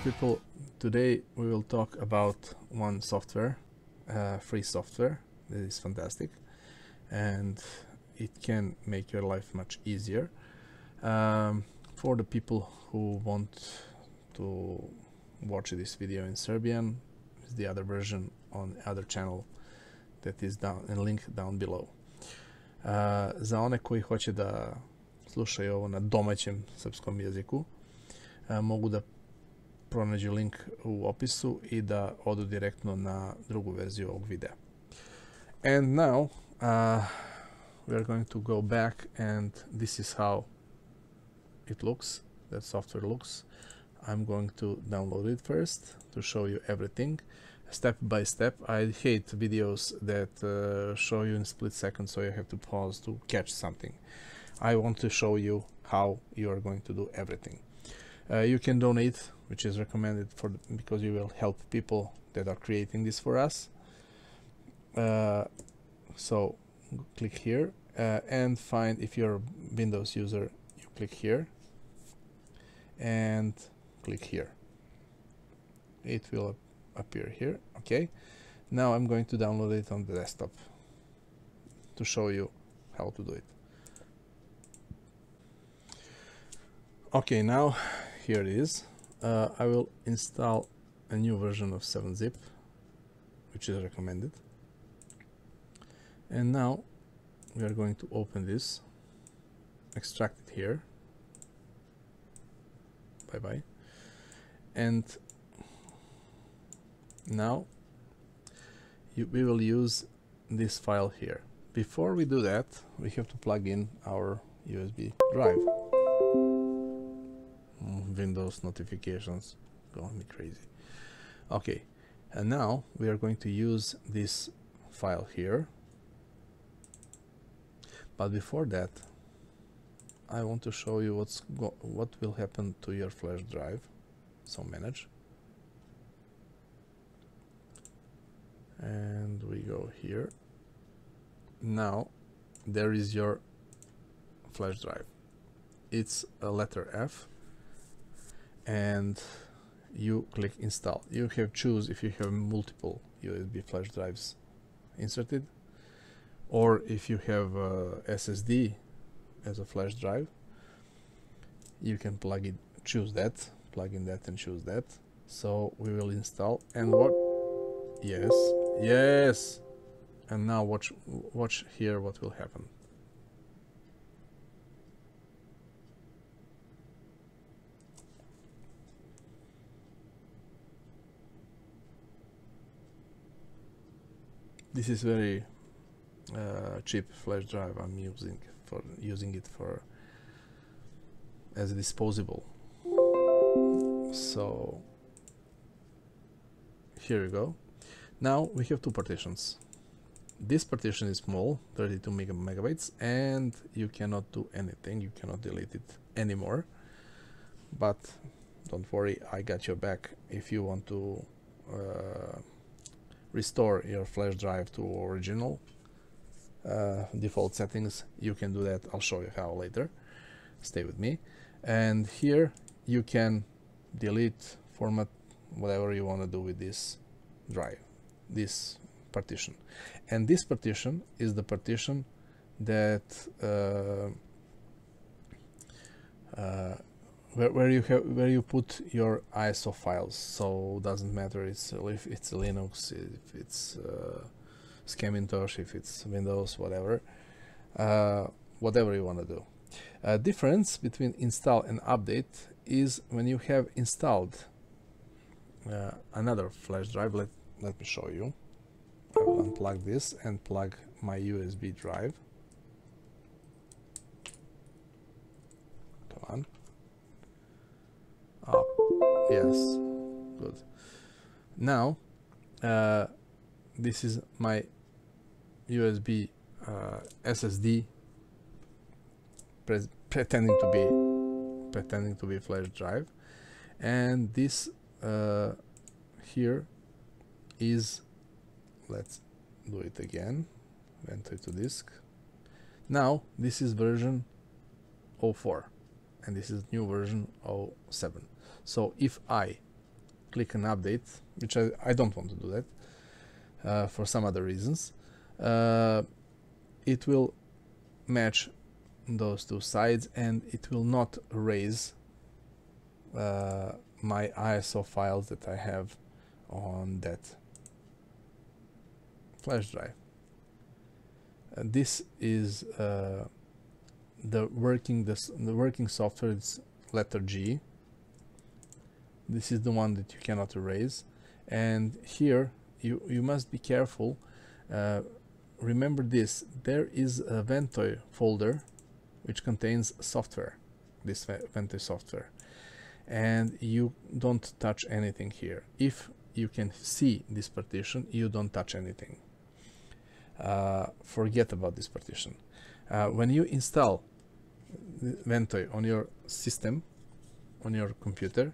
people, today we will talk about one software, free software that is fantastic and it can make your life much easier. For the people who want to watch this video in Serbian, is the other version on the other channel that is down and link down below. Za one koji hoće da slušaju ovo na domaćem srpskom jeziku, mogu da pronađu link u opisu i da odu direktno na drugu verziju ovog videa. And now we are going to go back, and this is how it looks, that software looks. I'm going to download it first to show you everything step by step. I hate videos that show you in split seconds, so you have to pause to catch something. I want to show you how you are going to do everything. You can donate, which is recommended because you will help people that are creating this for us. So click here and find, if you're a Windows user, you click here and click here. It will appear here. Okay, now I'm going to download it on the desktop to show you how to do it. Okay, now here it is. I will install a new version of 7-zip, which is recommended. And now we are going to open this, extract it here. Bye bye. And now we will use this file here. Before we do that, we have to plug in our USB drive. Windows notifications going me crazy. Okay, and now we are going to use this file here. But before that, I want to show you what will happen to your flash drive. So manage, and we go here. Now there is your flash drive. It's a letter F, and you click install. You have choose if you have multiple USB flash drives inserted, or if you have SSD as a flash drive, you can plug in, choose that, plug in that and choose that. So we will install, and what? Yes. And now watch here what will happen. This is very cheap flash drive. I'm using it for as a disposable. So here you go. Now we have two partitions. This partition is small, 32 megabytes, and you cannot do anything. You cannot delete it anymore. But don't worry, I got your back. If you want to restore your flash drive to original default settings, you can do that. I'll show you how later. Stay with me. And here you can delete, format, whatever you want to do with this drive, this partition. And this partition is the partition that where you put your ISO files. So doesn't matter if it's Linux, if it's Macintosh, if it's Windows, whatever, whatever you want to do. Difference between install and update is when you have installed another flash drive. Let me show you. I will unplug this and plug my USB drive. Come on. Oh, yes, good. Now this is my USB SSD pretending to be flash drive, and this here is, let's do it again, Ventoy to disk. Now this is version 04 and this is new version 07. So if I click on update, which I don't want to do that for some other reasons, it will match those two sides and it will not erase my ISO files that I have on that flash drive. This is the working software. It's letter G. This is the one that you cannot erase, and here you must be careful. Remember this: there is a Ventoy folder which contains software, this Ventoy software, and you don't touch anything here. If you can see this partition, you don't touch anything. Forget about this partition. When you install Ventoy on your system, on your computer,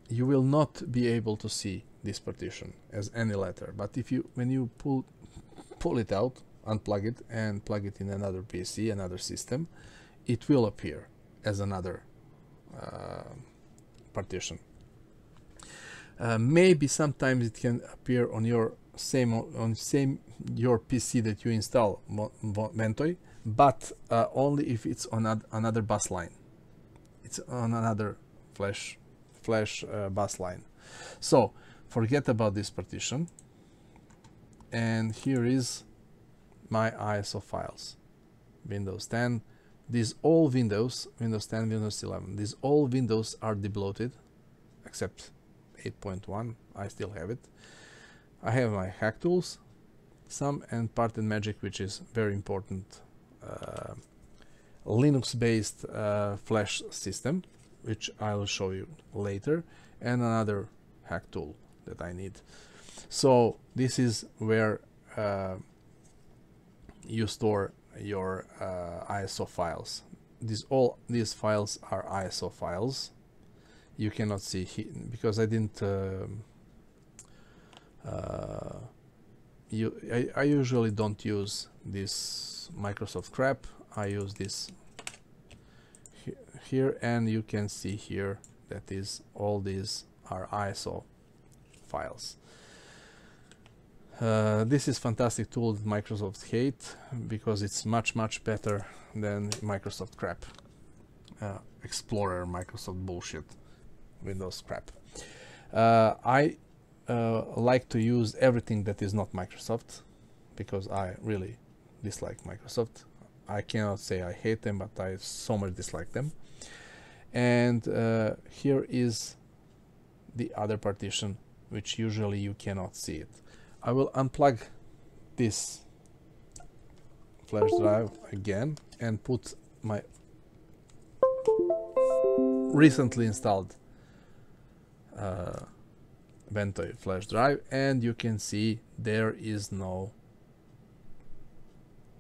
you will not be able to see this partition as any letter. But if you, when you pull it out, unplug it and plug it in another PC, another system, it will appear as another partition. Maybe sometimes it can appear on your your PC that you install Ventoy, but only if it's on another bus line. It's on another flash bus line. So forget about this partition, and here is my ISO files. Windows 10. These all Windows 10, Windows 11. These all Windows are debloated, except 8.1. I still have it. I have my hack tools, some, and Part and Magic, which is very important Linux-based flash system, which I'll show you later, and another hack tool that I need. So this is where you store your ISO files. These files are ISO files. You cannot see here because I didn't. I usually don't use this Microsoft crap. I use this here, and you can see here that is all these are ISO files. This is fantastic tool that Microsoft hate because it's much better than Microsoft crap, Explorer, Microsoft bullshit, Windows crap. I like to use everything that is not Microsoft because I really dislike Microsoft. I cannot say I hate them, but I so much dislike them. And here is the other partition, which usually you cannot see it. I will unplug this flash drive again and put my recently installed Ventoy flash drive, and you can see there is no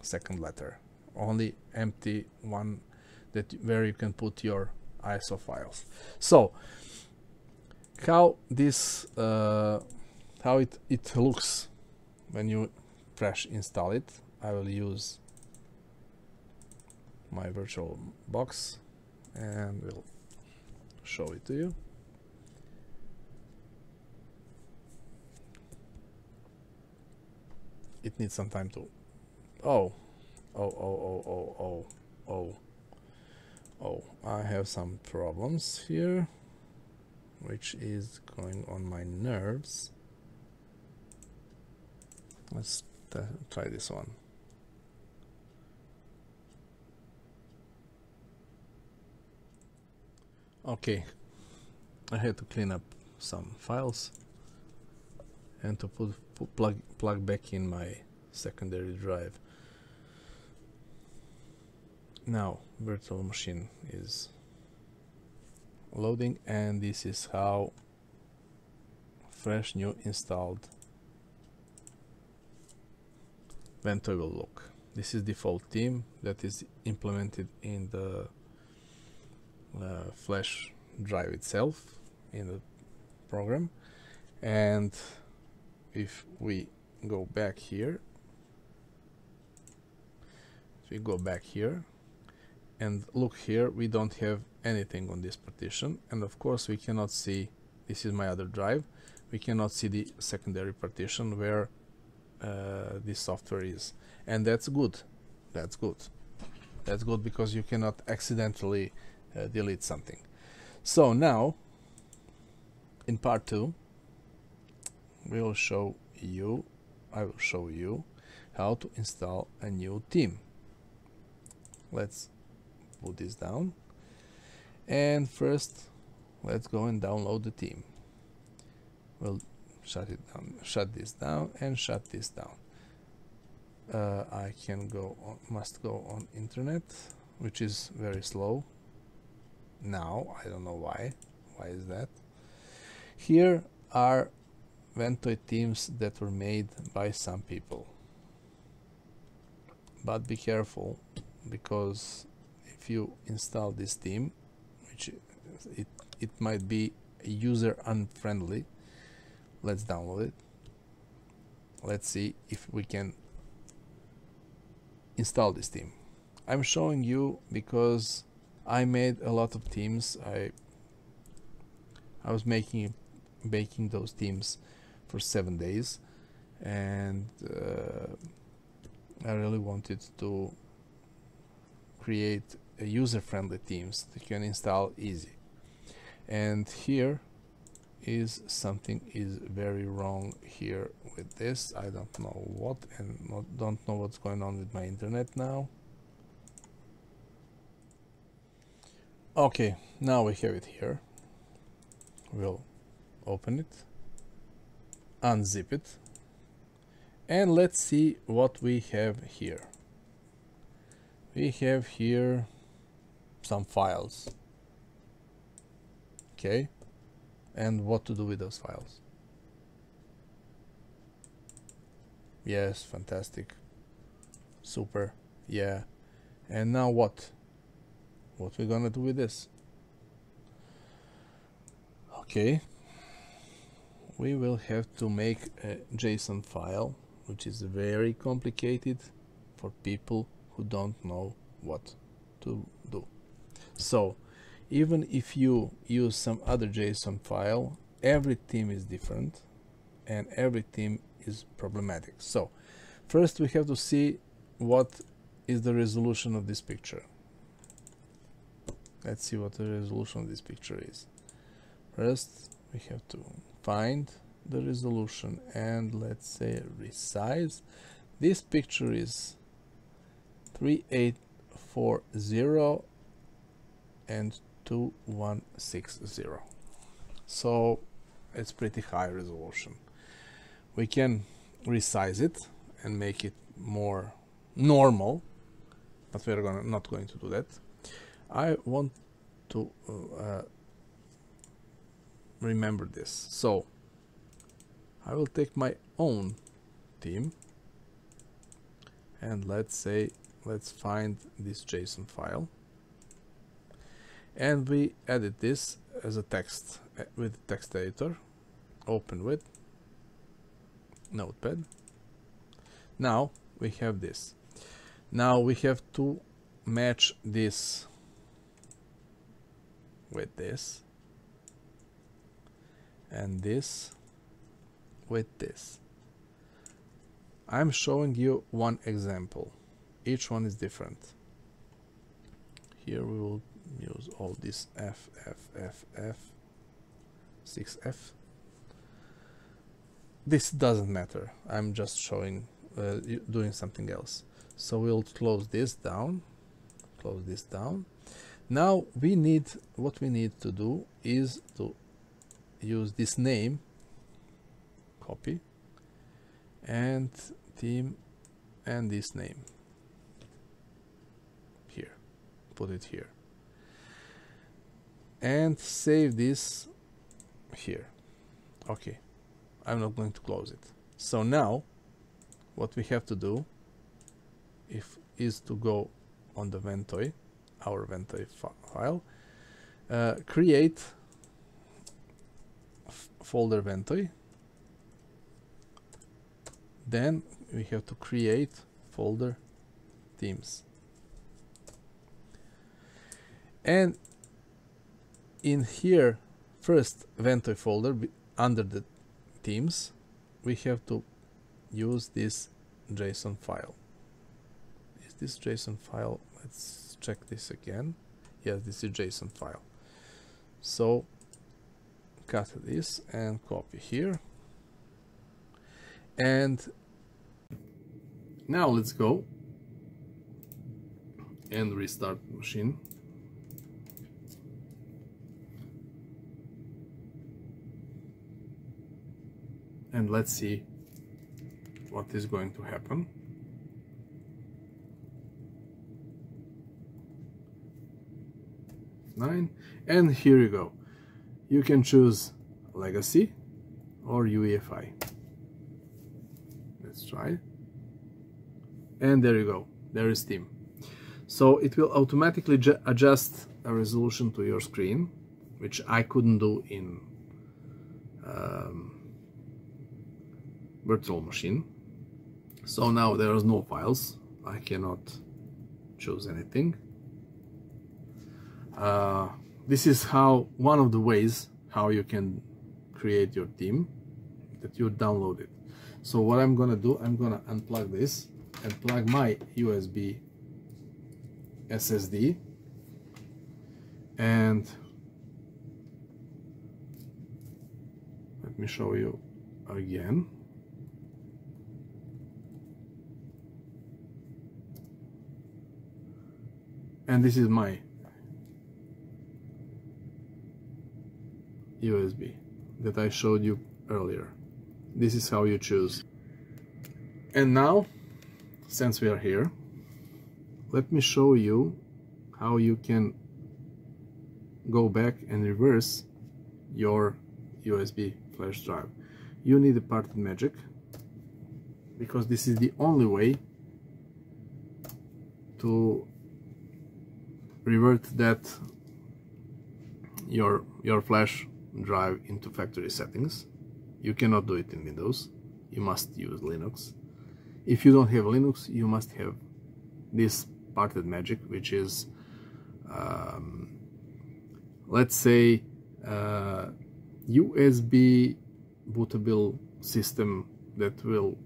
second letter, only empty one where you can put your ISO files. So how this how it looks when you fresh install it. I will use my virtual box and we'll show it to you. It needs some time to I have some problems here, which is going on my nerves. Let's try this one. Okay, I had to clean up some files and to plug back in my secondary drive. Now virtual machine is loading, and this is how fresh new installed Ventoy will look. This is default theme that is implemented in the flash drive itself in the program. And if we go back here, and look here, we don't have anything on this partition, and of course we cannot see this is my other drive. We cannot see the secondary partition where this software is, and that's good. That's good. That's good because you cannot accidentally delete something. So now, in part 2, I will show you how to install a new theme. Let's put this down, and first let's go and download the theme. We'll shut this down, and shut this down. I must go on internet, which is very slow now. I don't know why. Why is that? Here are Ventoy themes that were made by some people, but be careful, because if you install this theme, which it might be user unfriendly. Let's download it. Let's see if we can install this theme. I'm showing you because I made a lot of themes. I was baking those themes for 7 days, and I really wanted to create a user-friendly themes that you can install easy. And here is something is very wrong here with this. I don't know what, and don't know what's going on with my internet now. Okay, now we have it here. We'll open it, unzip it, and let's see what we have here. We have here some files. Okay, and what to do with those files? Yes, fantastic, super, yeah. And now what we're gonna do with this? Okay, we will have to make a JSON file, which is very complicated for people who don't know what to do. So even if you use some other JSON file, every theme is different and every theme is problematic. So first we have to see what is the resolution of this picture. Let's see what the resolution of this picture is. First we have to find the resolution, and let's say resize. This picture is 3840 and 2160, so it's pretty high resolution. We can resize it and make it more normal, but we're not going to do that. I want to remember this, so I will take my own theme, and let's find this JSON file, and we edit this as a text with text editor. Open with Notepad. Now we have this. Now we have to match this with this, and this with this. I'm showing you one example. Each one is different. Here we will use all this F, 6F. This doesn't matter. I'm just showing, doing something else. So we'll close this down. Close this down. Now what we need to do is to use this name, copy, and theme, and this name here, put it here, and save this here. Okay, I'm not going to close it. So now what we have to do is to go on the Ventoy, our Ventoy file, create folder Ventoy. Then we have to create folder themes, and in here First, Ventoy folder under the themes, we have to use this JSON file. Is this JSON file? Let's check this again. Yes, this is JSON file. So cut this and copy here. And now let's go and restart the machine. And let's see what is going to happen. And here you go. You can choose legacy or UEFI. Let's try. And there you go. There is theme. So it will automatically adjust a resolution to your screen, which I couldn't do in virtual machine. So now there is no files. I cannot choose anything. This is how one of the ways how you can create your theme that you downloaded. So what I'm gonna do, I'm gonna unplug this and plug my USB SSD, and let me show you again. And this is my USB that I showed you earlier. This is how you choose. And now, since we are here, let me show you how you can go back and reverse your USB flash drive. You need a parted magic, because this is the only way to revert that your flash drive into factory settings. You cannot do it in Windows. You must use Linux. If you don't have Linux, you must have this parted magic, which is let's say USB bootable system that will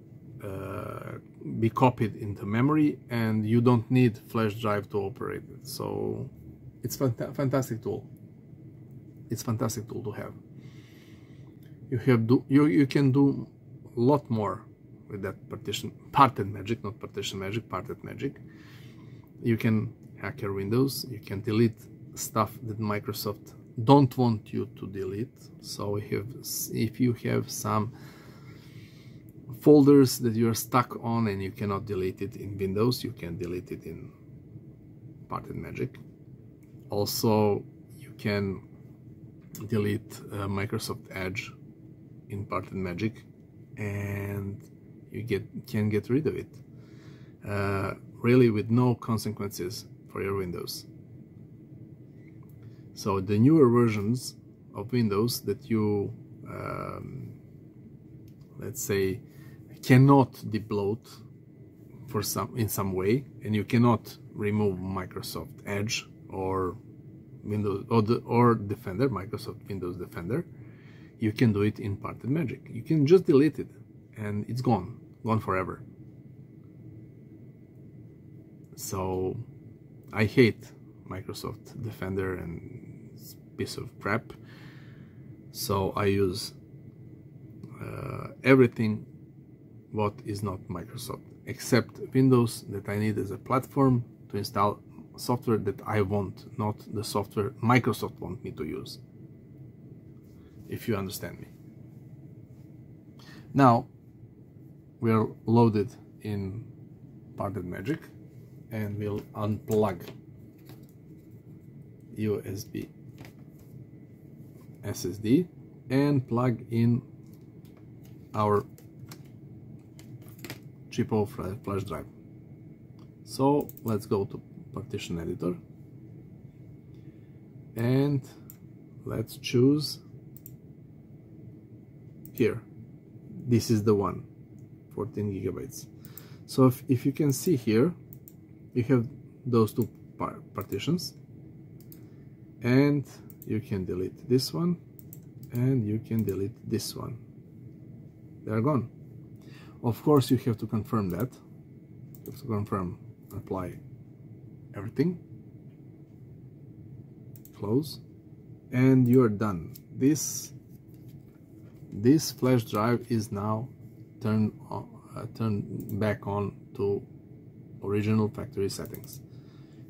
be copied into memory, and you don't need flash drive to operate it. So it's fantastic tool. It's fantastic tool to have. You can do a lot more with that parted magic, not partition magic, parted magic. You can hack your Windows. You can delete stuff that Microsoft don't want you to delete. So if you have some folders that you are stuck on and you cannot delete it in Windows, you can delete it in parted magic. Also, you can delete Microsoft Edge in parted magic, and you can get rid of it really with no consequences for your Windows. So the newer versions of Windows that you let's say cannot debloat in some way, and you cannot remove Microsoft Edge or Windows or Defender, Microsoft Windows Defender, you can do it in parted magic. You can just delete it and it's gone forever. So I hate Microsoft Defender and it's a piece of crap. So I use everything what is not Microsoft, except Windows that I need as a platform to install software that I want, not the software Microsoft want me to use, if you understand me. Now we are loaded in parted magic, and we'll unplug USB SSD and plug in our cheapo flash drive. So let's go to partition editor and let's choose here. This is the one, 14 gigabytes. So if you can see here, you have those two partitions, and you can delete this one and you can delete this one. They're gone. Of course, you have to confirm that. You have to confirm, apply everything, close, and you're done. This flash drive is now turned back on to original factory settings.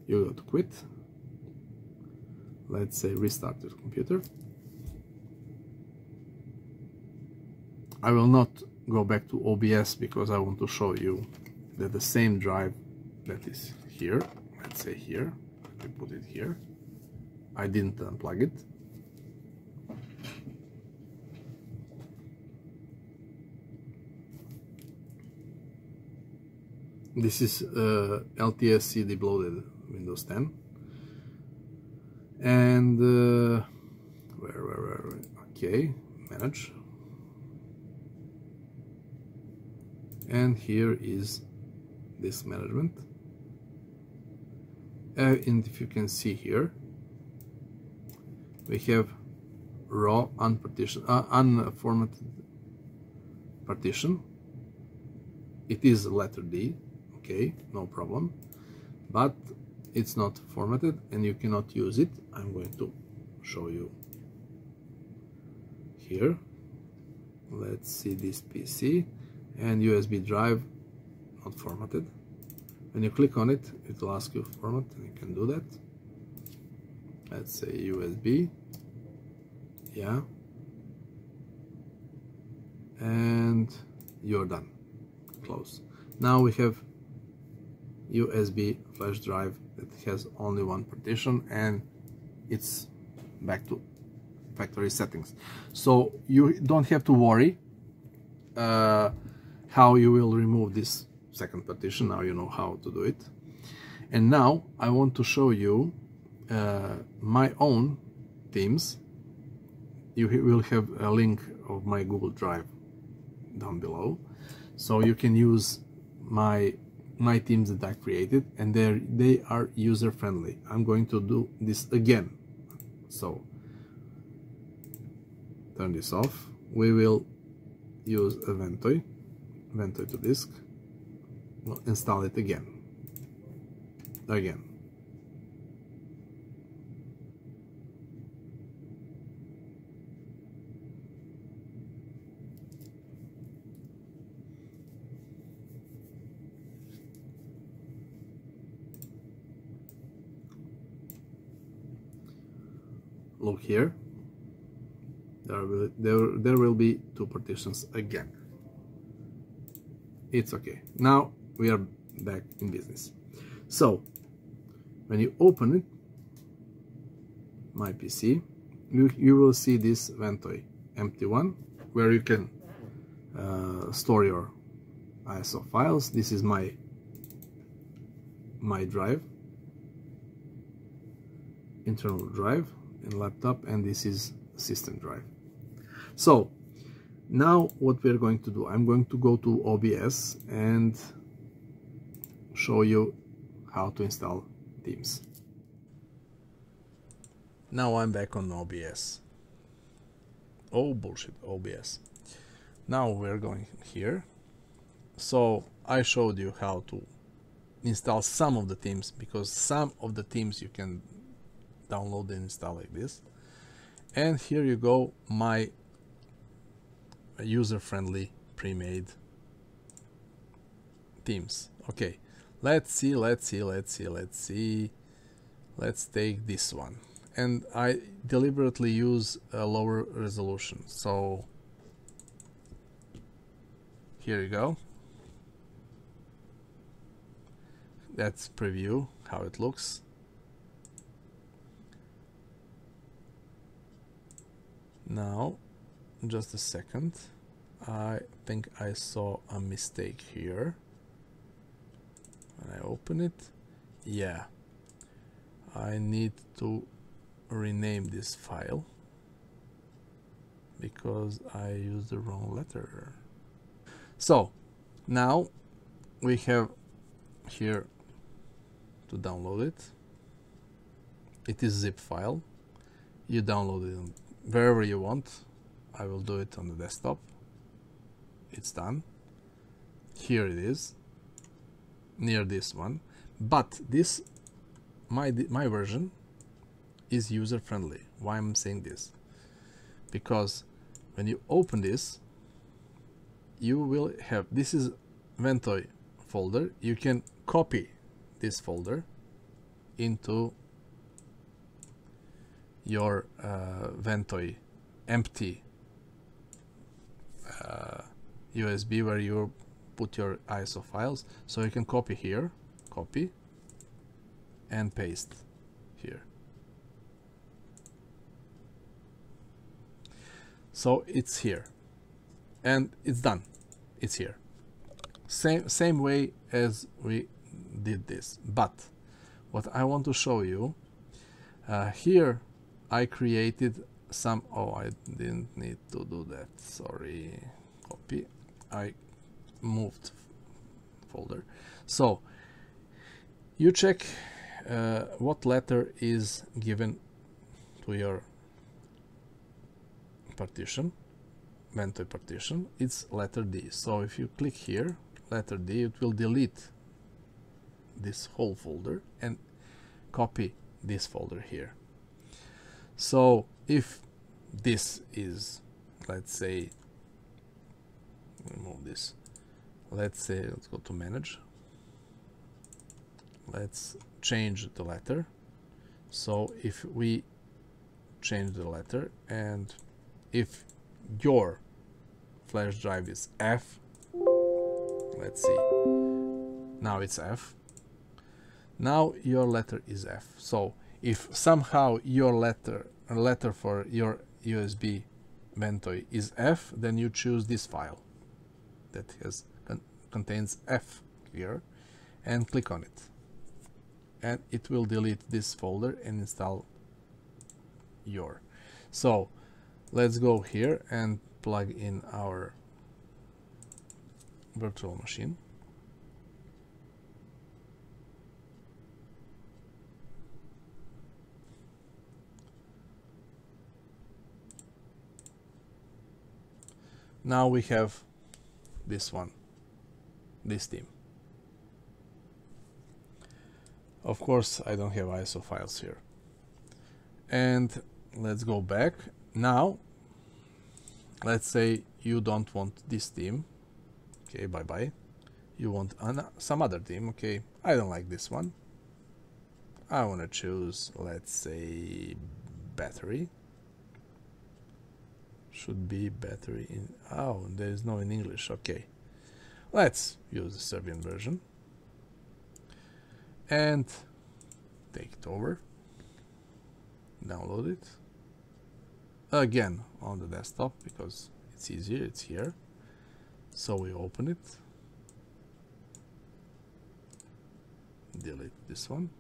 You go to quit. Let's say restart your computer. I will not go back to OBS because I want to show you that the same drive that is here, let's say here, I put it here, I didn't unplug it. This is LTS CD loaded Windows 10. And where okay, manage, and here is this management, and if you can see here, we have raw unformatted partition. It is letter D, okay, no problem, but it's not formatted and you cannot use it. I'm going to show you here. Let's see this PC and USB drive, not formatted. When you click on it, it will ask you format, and you can do that. Let's say USB, yeah, and you're done. Close. Now we have USB flash drive that has only one partition and it's back to factory settings. So you don't have to worry how you will remove this second partition. Now you know how to do it. And now I want to show you my own themes. You will have a link of my Google Drive down below, so you can use my themes that I created, and they are user friendly. I'm going to do this again. So turn this off. We will use a Ventoy to disk. We'll install it again. Look here, there will be two partitions again. It's okay. Now we are back in business. So when you open it, my PC, you will see this Ventoy empty one where you can store your ISO files. This is my drive, internal drive and laptop, and this is system drive. So now what we're going to do, I'm going to go to OBS and show you how to install themes. Now I'm back on OBS. Oh bullshit, OBS. Now we're going here. So I showed you how to install some of the themes, because some of the themes you can download and install like this. And here you go, my user-friendly pre-made themes. Okay, let's see. Let's take this one, and I deliberately use a lower resolution. So here you go. That's preview how it looks. Now, just a second. I think I saw a mistake here. When I open it, yeah, I need to rename this file because I used the wrong letter. So now we have here to download it. It is zip file. You download it wherever you want, I will do it on the desktop. It's done. Here it is, near this one. But this, my version is user friendly. Why I'm saying this? Because when you open this, you will have, this is Ventoy folder. You can copy this folder into your Ventoy empty USB where you put your ISO files. So you can copy here, copy, and paste here. So it's here, and it's done. It's here. Same way as we did this. But what I want to show you, here I created some, oh, I didn't need to do that, sorry, copy, I moved folder. So you check what letter is given to your partition, Ventoy partition. It's letter D. So if you click here, letter D, it will delete this whole folder and copy this folder here. So if this is, let's say, remove this, let's say, let's go to manage, let's change the letter. So if we change the letter, and if your flash drive is F, let's see, now it's F, now your letter is F. So if somehow your letter for your USB Ventoy is F, then you choose this file that contains F here and click on it, and it will delete this folder and install your. So let's go here and plug in our virtual machine. Now we have this one, this theme. Of course, I don't have ISO files here. And let's go back. Now, let's say you don't want this theme. Okay, bye-bye. You want some other theme. Okay, I don't like this one. I want to choose, let's say, battery. Should be battery in, oh, there is no in English. Okay, let's use the Serbian version and take it over, download it again on the desktop because it's easier, it's here. So we open it, delete this one.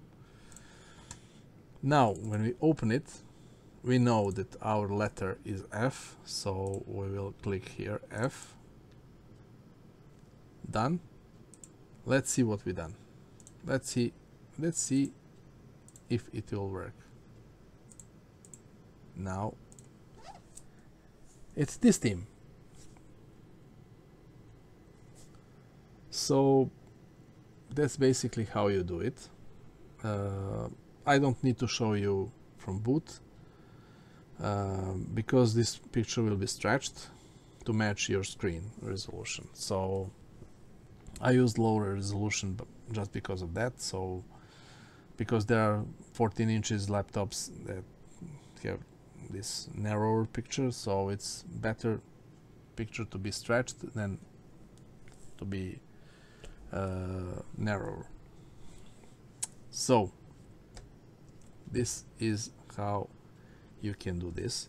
Now when we open it, we know that our letter is F, so we will click here, F. Done. Let's see what we done. Let's see if it will work. Now it's this theme. So that's basically how you do it. I don't need to show you from boot. Because this picture will be stretched to match your screen resolution. So I used lower resolution just because of that. So because there are 14 inches laptops that have this narrower picture, so it's better picture to be stretched than to be narrower. So this is how you can do this.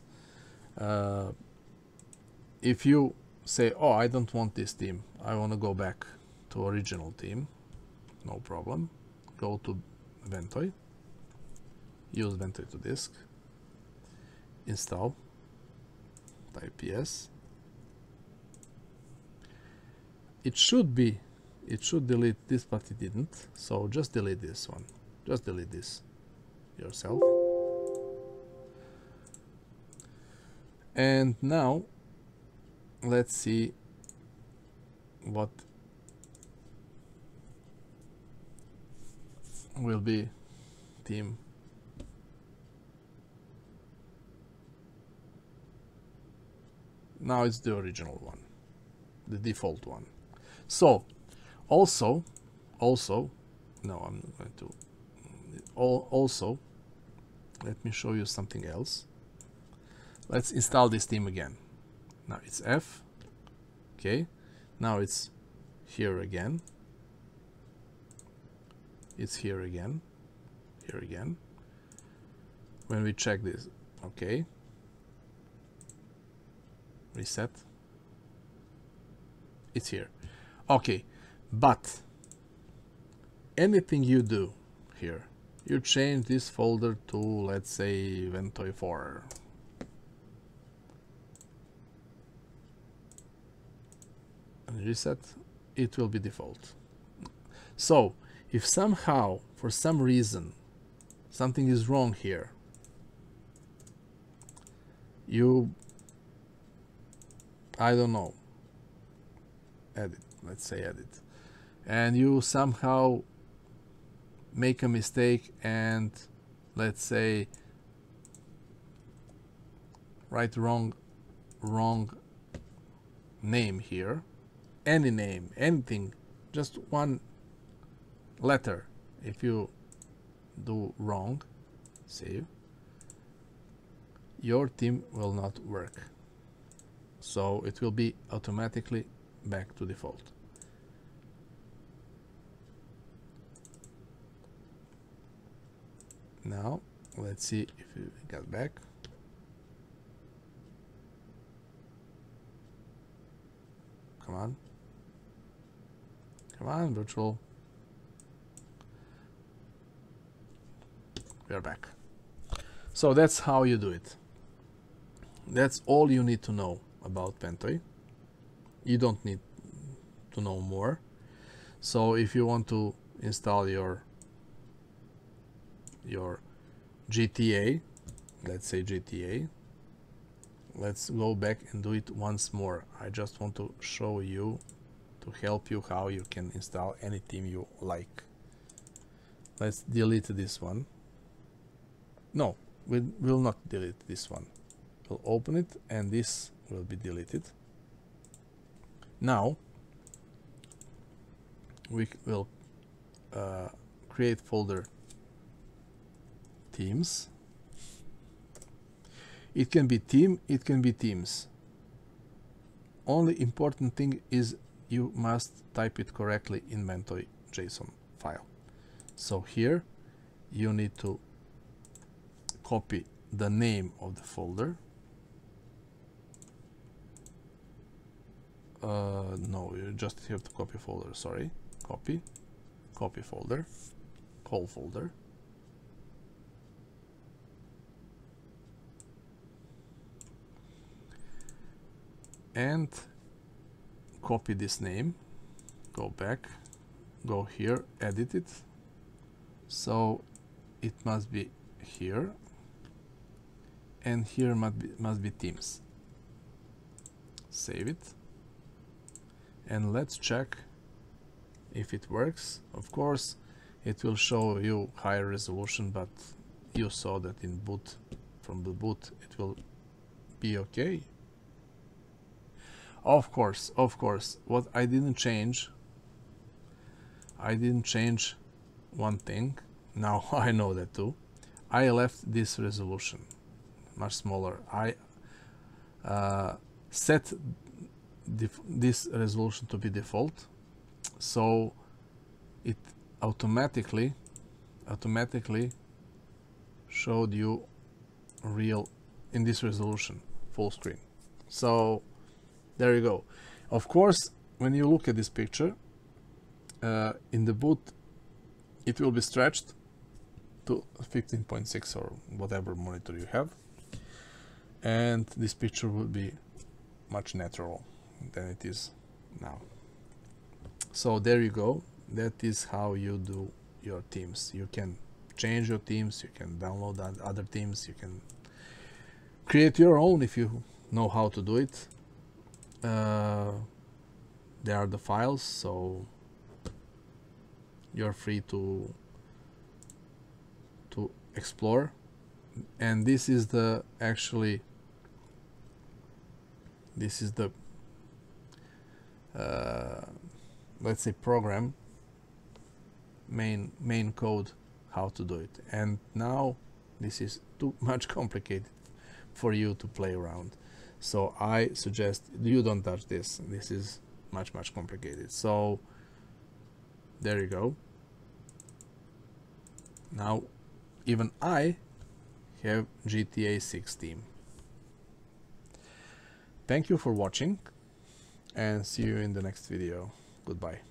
If you say, oh, I don't want this theme, I want to go back to original theme, no problem. Go to Ventoy, use Ventoy to disk, install, type yes. It should delete this, but it didn't, so just delete this one, just delete this yourself. And now let's see what will be theme. Now it's the original one, the default one. So also no, I'm not going to. Also, let me show you something else. Let's install this theme again. Now it's F. Okay. Now it's here again. It's here again. Here again. When we check this, okay. Reset. It's here. Okay, but anything you do here, you change this folder to, let's say, Ventoy 4. And reset, it will be default. So if somehow, for some reason, something is wrong here, you, I don't know, edit, let's say edit, and you somehow make a mistake and, let's say, write wrong name here, any name, anything, just one letter. If you do wrong, save, your theme will not work. So it will be automatically back to default. Now let's see if we got back. Come on. Come on, virtual. We are back. So that's how you do it. That's all you need to know about Ventoy. You don't need to know more. So if you want to install your GTA, let's say GTA, let's go back and do it once more. I just want to show you, to help you, how you can install any theme you like. Let's delete this one. No, we will not delete this one. We'll open it and this will be deleted. Now we will create folder themes. It can be theme, it can be themes. Only important thing is you must type it correctly in Ventoy JSON file. So here you need to copy the name of the folder. No, you just have to copy folder, sorry. Copy folder, whole folder. And copy this name, go back, go here, edit it. So it must be here, and here must be themes. Save it. And let's check if it works. Of course, it will show you higher resolution, but you saw that in boot, from the boot, it will be okay. Of course, what I didn't change one thing. Now I know that too. I left this resolution much smaller. I set this resolution to be default, so it automatically showed you real in this resolution full screen. So there you go. Of course, when you look at this picture in the boot, it will be stretched to 15.6 or whatever monitor you have, and this picture will be much natural than it is now. So there you go. That is how you do your themes. You can change your themes, you can download other themes, you can create your own if you know how to do it. There are the files, so you're free to explore. And this is the let's say program main code how to do it. And now this is too much complicated for you to play around, so I suggest you don't touch this. This is much complicated. So there you go. Now even I have GTA 6 theme. Thank you for watching and see you in the next video. Goodbye.